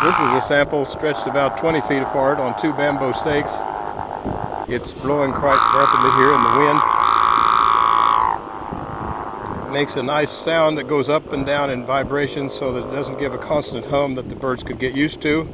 This is a sample stretched about 20 feet apart on 2 bamboo stakes. It's blowing quite rapidly here in the wind. It makes a nice sound that goes up and down in vibrations so that it doesn't give a constant hum that the birds could get used to.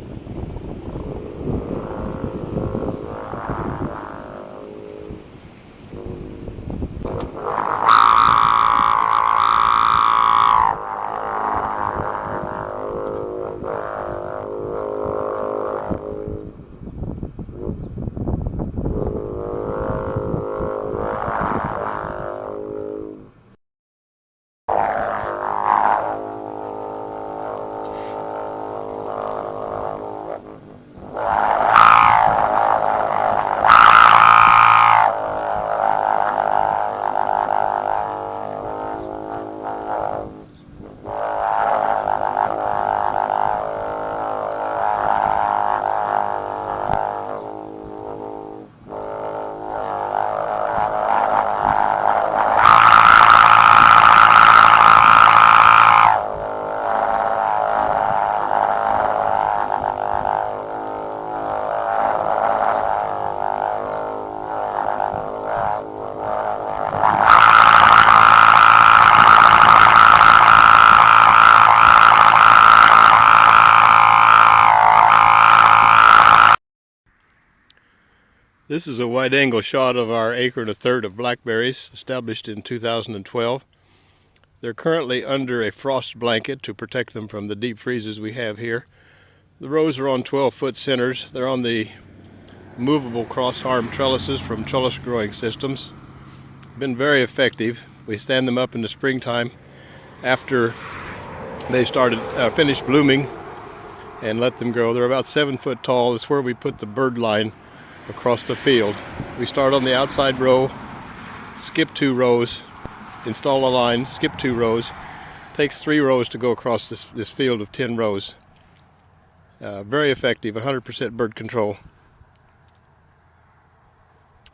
This is a wide-angle shot of our 1 1/3 acres of blackberries established in 2012. They're currently under a frost blanket to protect them from the deep freezes we have here. The rows are on 12-foot centers. They're on the movable cross-arm trellises from trellis growing systems. Been very effective. We stand them up in the springtime after they finished blooming and let them grow. They're about 7 foot tall. That's where we put the bird line across the field. We start on the outside row, skip 2 rows, install a line, skip 2 rows. Takes 3 rows to go across this field of 10 rows. Very effective, 100% bird control.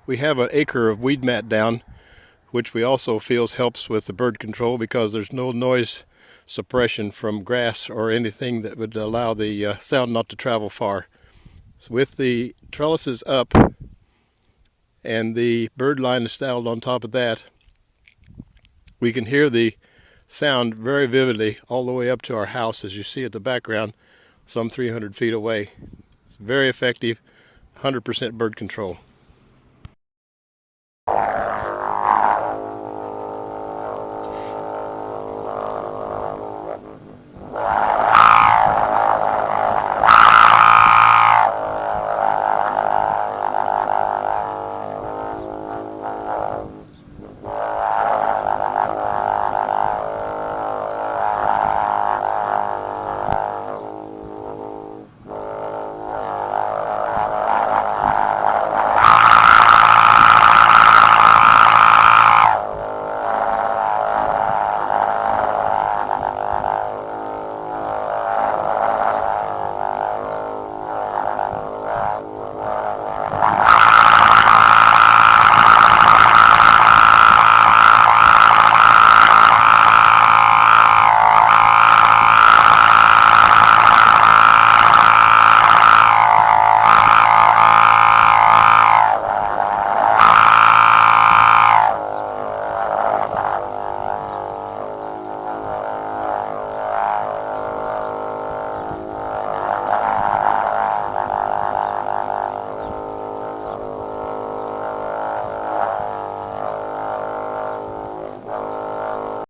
We have an acre of weed mat down, which we also feel helps with the bird control because there's no noise suppression from grass or anything that would allow the sound not to travel far. So with the trellises up and the bird line installed on top of that, we can hear the sound very vividly all the way up to our house, as you see at the background, some 300 feet away. It's very effective, 100% bird control.